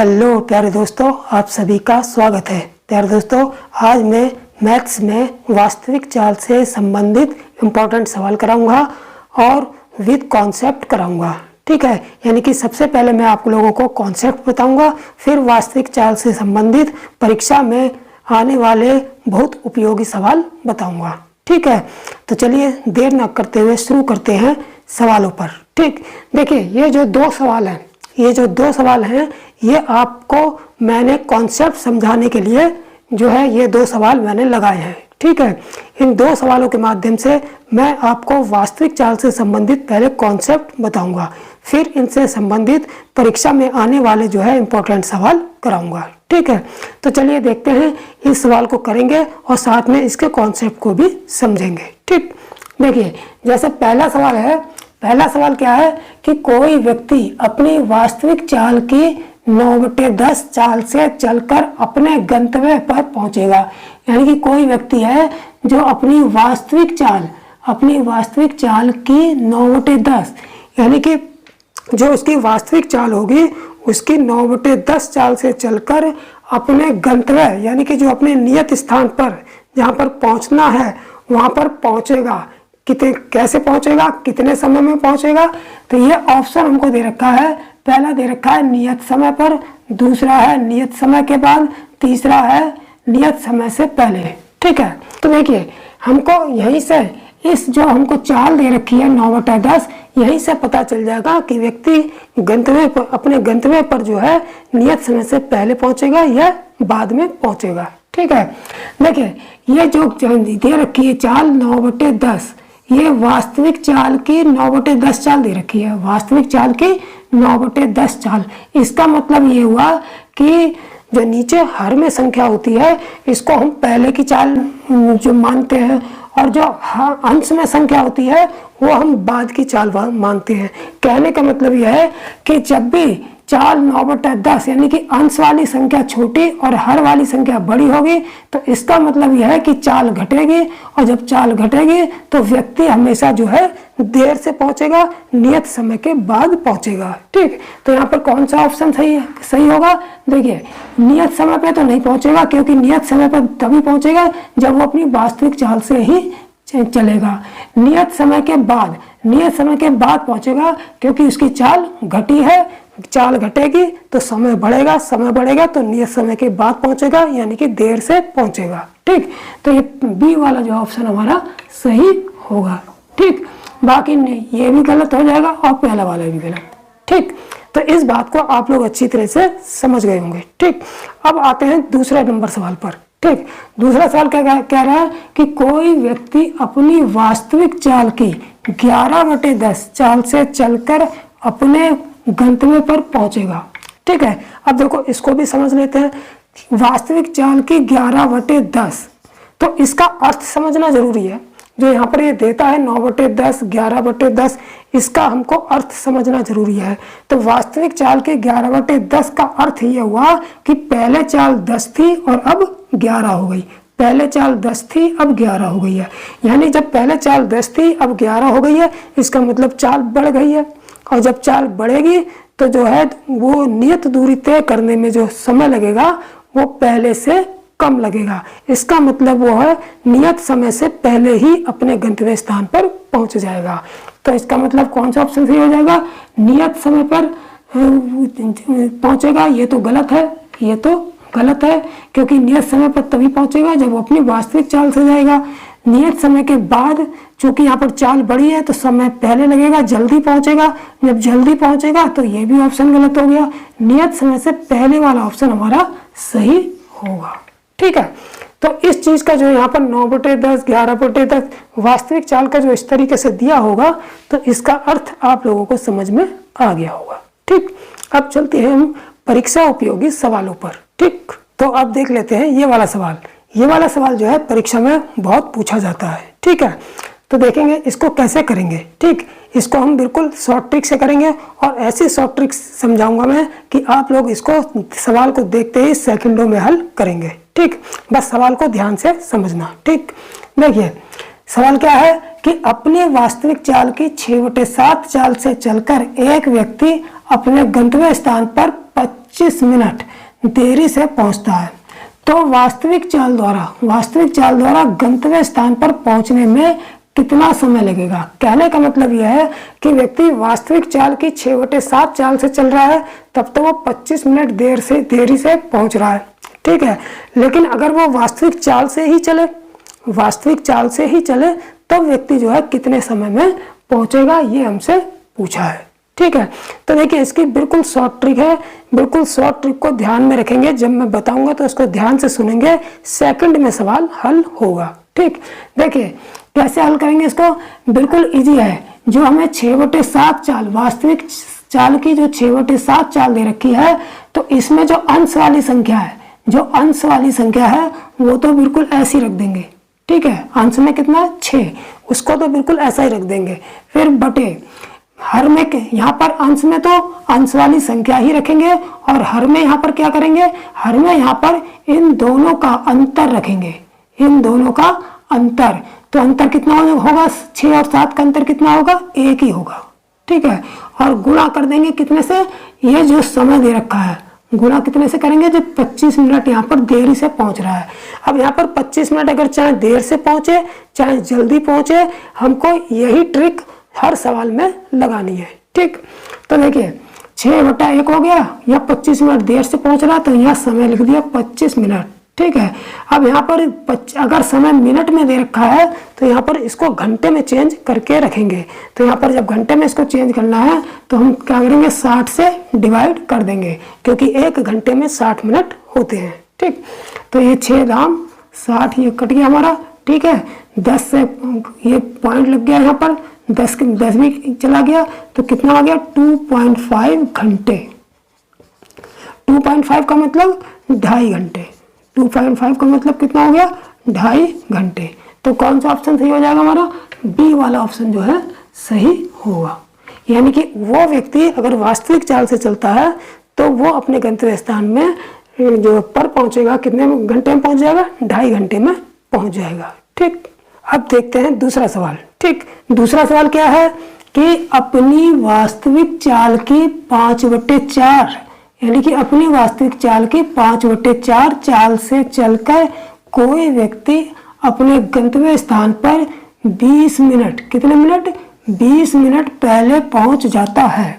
Hello प्यारे दोस्तों, आप सभी का स्वागत है। प्यारे दोस्तों, आज मैं मैथ्स में वास्तविक चाल से संबंधित इम्पोर्टेंट सवाल कराऊंगा और विद कॉन्सेप्ट कराऊंगा। ठीक है, यानी कि सबसे पहले मैं आप लोगों को कॉन्सेप्ट बताऊंगा, फिर वास्तविक चाल से संबंधित परीक्षा में आने वाले बहुत उपयोगी सवाल बताऊंगा। ठीक है, तो चलिए देर न करते हुए शुरू करते हैं सवालों पर। ठीक, देखिए ये जो दो सवाल हैं ये आपको मैंने कॉन्सेप्ट समझाने के लिए जो है ये दो सवाल मैंने लगाए हैं। ठीक है, इन दो सवालों के माध्यम से मैं आपको वास्तविक चाल से संबंधित पहले कॉन्सेप्ट बताऊंगा, फिर इनसे संबंधित परीक्षा में आने वाले जो है इम्पोर्टेंट सवाल कराऊंगा। ठीक है, तो चलिए देखते हैं, इस सवाल को करेंगे और साथ में इसके कॉन्सेप्ट को भी समझेंगे। ठीक, देखिए जैसे पहला सवाल क्या है कि कोई व्यक्ति अपनी वास्तविक चाल की 9/10 चाल से चलकर अपने गंतव्य पर पहुंचेगा। यानी कि कोई व्यक्ति है जो अपनी वास्तविक चाल की 9/10 यानी कि जो उसकी वास्तविक चाल होगी उसकी 9/10 चाल से चलकर अपने गंतव्य यानी कि जो अपने नियत स्थान पर जहाँ पर पहुँचना है वहाँ पर पहुँचेगा। कैसे पहुंचेगा, कितने समय में पहुंचेगा, तो ये ऑप्शन हमको दे रखा है। पहला दे रखा है नियत समय पर, दूसरा है नियत समय के बाद, तीसरा है नियत समय से पहले। ठीक है, तो देखिए हमको यहीं से इस जो हमको चाल दे रखी है 9/10 यहीं से पता चल जाएगा कि व्यक्ति अपने गंतव्य पर जो है नियत समय से पहले पहुंचेगा या बाद में पहुंचेगा। ठीक है, देखिए ये जो दे रखी है चाल 9/10 ये वास्तविक चाल की 9/10 चाल दे रखी है। वास्तविक चाल की 9/10 चाल, इसका मतलब ये हुआ कि जो नीचे हर में संख्या होती है इसको हम पहले की चाल जो मानते हैं और जो अंश में संख्या होती है वो हम बाद की चाल मानते हैं। कहने का मतलब यह है कि जब भी चाल 9/10 यानी कि अंश वाली संख्या छोटी और हर वाली संख्या बड़ी होगी तो इसका मतलब यह है कि चाल घटेगी, और जब चाल घटेगी तो व्यक्ति हमेशा जो है देर से पहुंचेगा, नियत समय के बाद पहुंचेगा। ठीक, तो यहाँ पर कौन सा ऑप्शन सही होगा? देखिए नियत समय पे तो नहीं पहुंचेगा, क्योंकि नियत समय पर तभी पहुंचेगा जब वो अपनी वास्तविक चाल से ही चलेगा। नियत समय के बाद पहुंचेगा, क्योंकि उसकी चाल घटी है। चाल घटेगी तो समय बढ़ेगा तो नियत समय के बाद पहुंचेगा, यानी कि देर से पहुंचेगा। ठीक, तो ये बी वाला जो ऑप्शन हमारा सही होगा। ठीक, बाकी नहीं, ये भी गलत हो जाएगा और पहला वाला भी गलत। ठीक, तो इस बात को आप लोग अच्छी तरह से समझ गए होंगे। ठीक, अब आते हैं दूसरे नंबर सवाल पर। ठीक, दूसरा सवाल क्या कह रहा है कि कोई व्यक्ति अपनी वास्तविक चाल की 11/10 चाल से चलकर अपने गंतव्य पर पहुंचेगा। ठीक है, अब देखो इसको भी समझ लेते हैं। वास्तविक चाल की 11/10, तो इसका अर्थ समझना जरूरी है। जो यहाँ पर ये देता है 9/10 11/10, इसका हमको अर्थ समझना जरूरी है। तो वास्तविक चाल के 11/10 का अर्थ ये हुआ कि पहले चाल 10 थी और अब 11 हो गई। पहले चाल 10 थी अब 11 हो गई है। यानी जब पहले चाल 10 थी अब 11 हो गई है, इसका मतलब चाल बढ़ गई है। और जब चाल बढ़ेगी तो जो है वो नियत दूरी तय करने में जो समय लगेगा वो पहले से कम लगेगा। इसका मतलब वो है नियत समय से पहले ही अपने गंतव्य स्थान पर पहुंच जाएगा। तो इसका मतलब कौन सा ऑप्शन सही हो जाएगा? नियत समय पर पहुंचेगा। ये तो गलत है, क्योंकि नियत समय पर तभी पहुंचेगा जब वो अपनी वास्तविक चाल से जाएगा। नियत समय के बाद चूंकि यहाँ पर चाल बड़ी है तो समय पहले लगेगा, जल्दी पहुंचेगा। जब जल्दी पहुंचेगा तो ये भी ऑप्शन गलत हो गया। नियत समय से पहले वाला ऑप्शन हमारा सही होगा। ठीक है, तो इस चीज का जो यहाँ पर 9/10 11/10 वास्तविक चाल का जो इस तरीके से दिया होगा तो इसका अर्थ आप लोगों को समझ में आ गया होगा। ठीक, अब चलते हैं हम परीक्षा उपयोगी सवालों पर। ठीक, तो अब देख लेते हैं ये वाला सवाल जो है परीक्षा में बहुत पूछा जाता है। ठीक है, तो देखेंगे इसको कैसे करेंगे। ठीक, इसको हम बिल्कुल शॉर्ट ट्रिक से करेंगे और ऐसी शॉर्ट ट्रिक समझाऊंगा मैं कि आप लोग इसको सवाल को देखते ही सेकंडों में हल करेंगे। ठीक, बस सवाल को ध्यान से समझना। ठीक, देखिए सवाल क्या है कि अपनी वास्तविक चाल की 6/7 चाल से चलकर एक व्यक्ति अपने गंतव्य स्थान पर 25 मिनट देरी से पहुंचता है, तो वास्तविक चाल द्वारा गंतव्य स्थान पर पहुंचने में कितना समय लगेगा। कहने का मतलब यह है कि व्यक्ति वास्तविक चाल की 6/7 चाल से चल रहा है, तब तो वो 25 मिनट देरी से पहुंच रहा है, ठीक है। लेकिन अगर वो वास्तविक चाल से ही चले तो व्यक्ति जो है कितने समय में पहुंचेगा, ये हमसे पूछा है, ठीक है। तो देखिए इसकी बिल्कुल शॉर्ट ट्रिक है, बिल्कुल शॉर्ट ट्रिक को ध्यान में रखेंगे, जब मैं बताऊंगा तो उसको ध्यान से सुनेंगे, सेकंड में सवाल हल होगा, ठीक। देखिए कैसे हल करेंगे इसको, बिल्कुल इजी है। जो हमें 6/7 चाल, वास्तविक चाल की जो 6/7 चाल दे रखी है, तो इसमें जो अंश वाली संख्या है वो तो बिल्कुल ऐसी रख देंगे, ठीक है। अंश में कितना 6, उसको तो बिल्कुल ऐसा ही रख देंगे। फिर बटे हर में यहाँ पर अंश में तो अंश वाली संख्या ही रखेंगे, और हर में यहाँ पर क्या करेंगे, हर में यहाँ पर इन दोनों का अंतर रखेंगे, इन दोनों का अंतर। तो अंतर कितना होगा, 6 और 7 का अंतर कितना होगा, 1 ही होगा, ठीक है। और गुणा कर देंगे कितने से, ये जो समय दे रखा है गुणा कितने से करेंगे, जो 25 मिनट यहाँ पर देरी से पहुंच रहा है। अब यहाँ पर 25 मिनट अगर चाहे देर से पहुंचे चाहे जल्दी पहुंचे, हमको यही ट्रिक हर सवाल में लगानी है, ठीक। तो देखिए 6/1 हो गया, या 25 मिनट देर से पहुंच रहा, तो यहाँ समय लिख दिया 25 मिनट, ठीक है। अब यहाँ पर अगर समय मिनट में दे रखा है, तो यहाँ पर इसको घंटे में चेंज करके रखेंगे। तो यहाँ पर जब घंटे में इसको चेंज करना है, तो हम क्या करेंगे, 60 से डिवाइड कर देंगे, क्योंकि 1 घंटे में 60 मिनट होते हैं, ठीक। तो ये 6 दाम 60, ये कट गया हमारा, ठीक है। 10 से ये पॉइंट लग गया, यहाँ पर 10 भी चला गया, तो कितना आ गया, 2.5 घंटे। 2.5 का मतलब 2.5 घंटे, 2.5 का मतलब कितना हो गया, 2.5 घंटे। तो कौन सा ऑप्शन सही हो जाएगा हमारा, बी वाला ऑप्शन जो है सही होगा। यानी कि वो व्यक्ति अगर वास्तविक चाल से चलता है, तो वो अपने गंतव्य स्थान में जो पर पहुंचेगा, कितने घंटे में पहुंच जाएगा, 2.5 घंटे में पहुंच जाएगा, ठीक। अब देखते हैं दूसरा सवाल, ठीक। दूसरा सवाल क्या है कि अपनी वास्तविक चाल की 5/4, यानी कि अपनी वास्तविक चाल की 5/4 चाल से चलकर कोई व्यक्ति अपने गंतव्य स्थान पर 20 मिनट, कितने मिनट, 20 मिनट पहले पहुंच जाता है।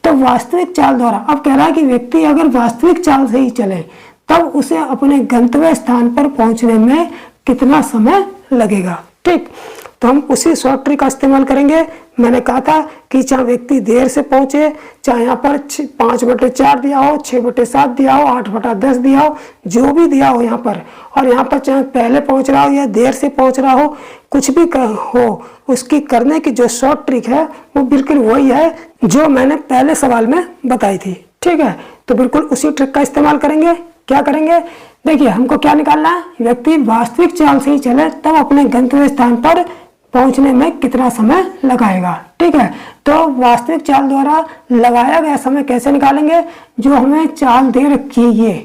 तो वास्तविक चाल द्वारा, अब कह रहा है कि व्यक्ति अगर वास्तविक चाल से ही चले, तब उसे अपने गंतव्य स्थान पर पहुंचने में कितना समय लगेगा, ठीक। तो हम उसी शॉर्ट ट्रिक का इस्तेमाल करेंगे। मैंने कहा था कि चाहे व्यक्ति देर से पहुंचे, चाहे यहाँ पर 5/4 दिया हो, 6/7 दिया हो, 8/10 दिया हो, जो भी दिया हो यहाँ पर, और यहाँ पर चाहे पहले पहुंच रहा हो या देर से पहुंच रहा हो, कुछ भी हो, उसकी करने की जो शॉर्ट ट्रिक है वो बिल्कुल वही है जो मैंने पहले सवाल में बताई थी, ठीक है। तो बिल्कुल उसी ट्रिक का इस्तेमाल करेंगे। क्या करेंगे, देखिए हमको क्या निकालना है, व्यक्ति वास्तविक चाल से ही चले तब अपने गंतव्य स्थान पर पहुंचने में कितना समय लगाएगा, ठीक है। तो वास्तविक चाल द्वारा लगाया गया समय कैसे निकालेंगे, जो हमें चाल दे रखी है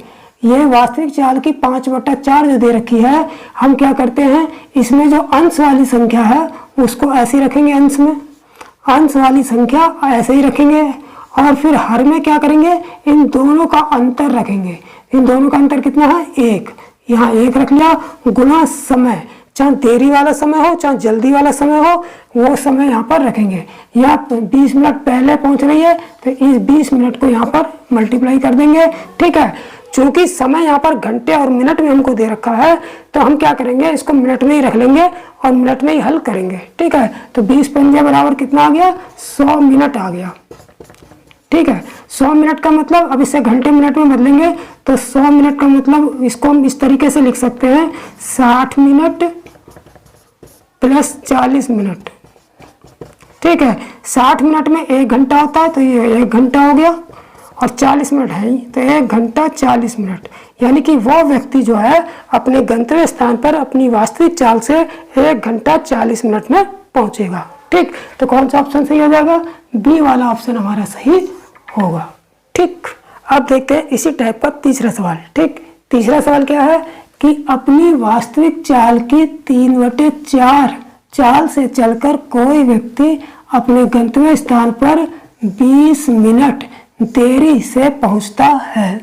ये वास्तविक चाल की 5/4 जो दे रखी है, हम क्या करते हैं, इसमें जो अंश वाली संख्या है उसको ऐसे ही रखेंगे, अंश में अंश वाली संख्या ऐसे ही रखेंगे, और फिर हर में क्या करेंगे, इन दोनों का अंतर रखेंगे। इन दोनों का अंतर कितना है, 1, यहाँ 1 रख लिया, गुना समय, चाहे देरी वाला समय हो चाहे जल्दी वाला समय हो, वो समय यहाँ पर रखेंगे। यहाँ 20 मिनट पहले पहुंच रही है, तो इस 20 मिनट को यहाँ पर मल्टीप्लाई कर देंगे, ठीक है। चूंकि समय यहाँ पर घंटे और मिनट में हमको दे रखा है, तो हम क्या करेंगे, इसको मिनट में ही रख लेंगे और मिनट में ही हल करेंगे, ठीक है। तो 20 बराबर कितना आ गया, 100 मिनट आ गया, ठीक है। 100 मिनट का मतलब, अब इसे घंटे मिनट में बदलेंगे, तो 100 मिनट का मतलब इसको हम इस तरीके से लिख सकते हैं, 60 मिनट प्लस 40 मिनट, ठीक है। 60 मिनट में 1 घंटा होता है, तो ये 1 घंटा हो गया, और 40 मिनट है ही, तो 1 घंटा 40 मिनट। यानी कि वो व्यक्ति जो है अपने गंतव्य स्थान पर अपनी वास्तविक चाल से 1 घंटा 40 मिनट में पहुंचेगा, ठीक। तो कौन सा ऑप्शन सही हो जाएगा, बी वाला ऑप्शन हमारा सही होगा, ठीक। अब देखते हैं इसी टाइप का तीसरा सवाल, ठीक। तीसरा सवाल क्या है कि अपनी वास्तविक चाल की 3/4 चाल से चलकर कोई व्यक्ति अपने गंतव्य स्थान पर 20 मिनट देरी से पहुंचता है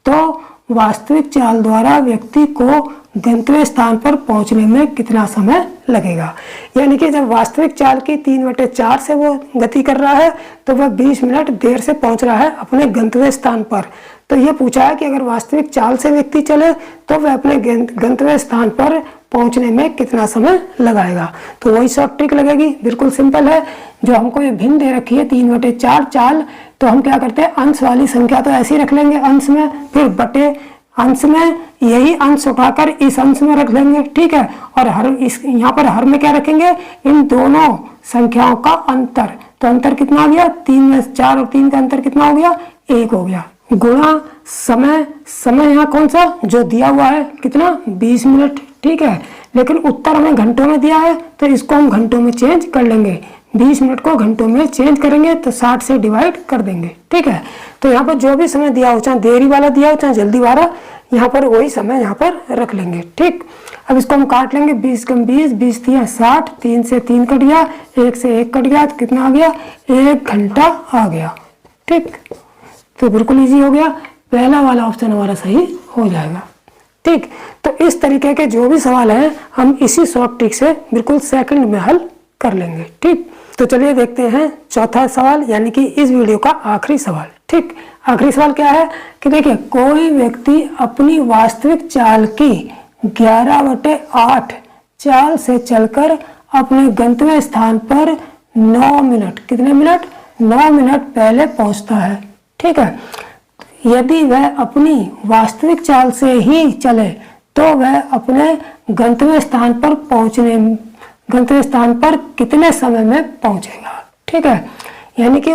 तो वास्तविक चाल द्वारा व्यक्ति को गंतव्य स्थान पर पहुंचने में कितना समय लगेगा। यानी कि जब वास्तविक चाल की 3/4 से वो गति कर रहा है तो वह 20 मिनट देर से पहुंच रहा है अपने गंतव्य स्थान पर। तो ये पूछा है कि अगर वास्तविक चाल से व्यक्ति चले तो वह अपने गंतव्य स्थान पर पहुंचने में कितना समय लगाएगा। तो वही शॉर्ट ट्रिक लगेगी, बिल्कुल सिंपल है। जो हमको ये भिन्न दे रखी है 3/4 चाल, तो हम क्या करते हैं, अंश वाली संख्या तो ऐसे ही रख लेंगे अंश में, फिर बटे अंश में यही अंश उठाकर इस अंश में रख लेंगे, ठीक है। और हर इस यहाँ पर हर में क्या रखेंगे, इन दोनों संख्याओं का अंतर। तो अंतर कितना आ गया, 3 में 4 और 3 का अंतर कितना हो गया, 1 हो गया। गुणा समय, समय यहाँ कौन सा जो दिया हुआ है कितना 20 मिनट, ठीक है। लेकिन उत्तर हमें घंटों में दिया है तो इसको हम घंटों में चेंज कर लेंगे। 20 मिनट को घंटों में चेंज करेंगे तो 60 से डिवाइड कर देंगे, ठीक है। तो यहाँ पर जो भी समय दिया हो, चाहे देरी वाला दिया हो चाहे जल्दी वाला, यहाँ पर वही समय यहाँ पर रख लेंगे, ठीक। अब इसको हम काट लेंगे, 20 कम 20, 20 दिया 60, 3 से 3 कट गया, 1 से 1 कट गया, तो कितना आ गया, 1 घंटा आ गया, ठीक। तो बिल्कुल इजी हो गया, पहला वाला ऑप्शन हमारा सही हो जाएगा, ठीक। तो इस तरीके के जो भी सवाल है हम इसी शॉर्ट ट्रिक से बिल्कुल सेकंड में हल कर लेंगे, ठीक। तो चलिए देखते हैं चौथा सवाल, यानी कि इस वीडियो का आखिरी सवाल, ठीक। आखिरी सवाल क्या है कि देखिए, कोई व्यक्ति अपनी वास्तविक चाल की 11/8 चाल से चलकर अपने गंतव्य स्थान पर 9 मिनट, कितने मिनट, 9 मिनट पहले पहुंचता है, ठीक है। यदि वह अपनी वास्तविक चाल से ही चले तो वह अपने गंतव्य स्थान पर कितने समय में पहुंचेगा, ठीक है। यानी कि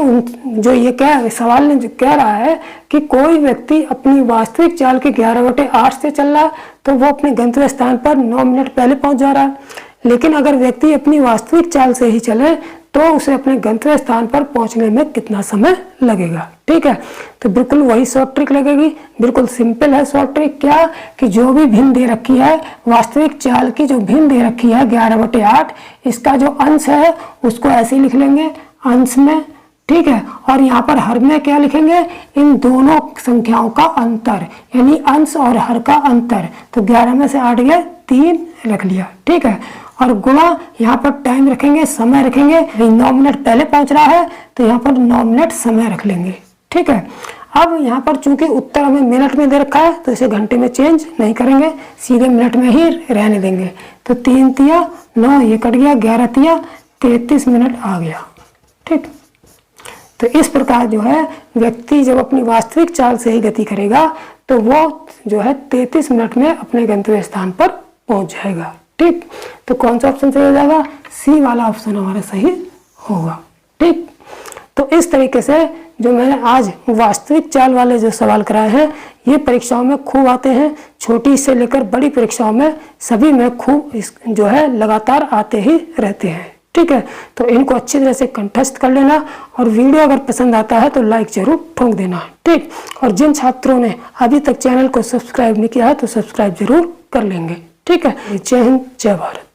जो ये क्या सवाल ने कह रहा है कि कोई व्यक्ति अपनी वास्तविक चाल के 11/8 से चल रहा है तो वो अपने गंतव्य स्थान पर 9 मिनट पहले पहुंच जा रहा है। लेकिन अगर व्यक्ति अपनी वास्तविक चाल से ही चले तो उसे अपने गंतव्य स्थान पर पहुंचने में कितना समय लगेगा, ठीक है। तो बिल्कुल वही शॉर्ट ट्रिक लगेगी, बिल्कुल सिंपल है शॉर्ट ट्रिक। क्या कि जो भी भिन्न दे रखी है, वास्तविक चाल की जो भिन्न दे रखी है 11/8, इसका जो अंश है उसको ऐसे ही लिख लेंगे अंश में, ठीक है। और यहाँ पर हर में क्या लिखेंगे, इन दोनों संख्याओं का अंतर, यानी अंश और हर का अंतर। तो 11 में से 8 गए, 3 रख लिया, ठीक है। और गुणा, यहाँ पर टाइम रखेंगे, समय रखेंगे, 9 मिनट पहले पहुंच रहा है तो यहाँ पर 9 मिनट समय रख लेंगे, ठीक है। अब यहाँ पर चूंकि उत्तर हमें मिनट में दे रखा है तो इसे घंटे में चेंज नहीं करेंगे, सीधे मिनट में ही रहने देंगे। तो 3 तिया 9, ये कट गया, 11 तिया 33 मिनट आ गया, ठीक। तो इस प्रकार जो है व्यक्ति जब अपनी वास्तविक चाल से ही गति करेगा तो वो जो है 33 मिनट में अपने गंतव्य स्थान पर पहुंच जाएगा, ठीक। तो कौन सा ऑप्शन सही हो जाएगा, सी वाला ऑप्शन हमारा सही होगा, ठीक। तो इस तरीके से जो मैंने आज वास्तविक चाल वाले जो सवाल कराए हैं ये परीक्षाओं में खूब आते हैं, छोटी से लेकर बड़ी परीक्षाओं में सभी में खूब जो है लगातार आते ही रहते हैं, ठीक है। तो इनको अच्छी तरह से कंठस्थ कर लेना और वीडियो अगर पसंद आता है तो लाइक जरूर ठोक देना, ठीक। और जिन छात्रों ने अभी तक चैनल को सब्सक्राइब नहीं किया है तो सब्सक्राइब जरूर कर लेंगे, ठीक है। जय हिंद, जय भारत।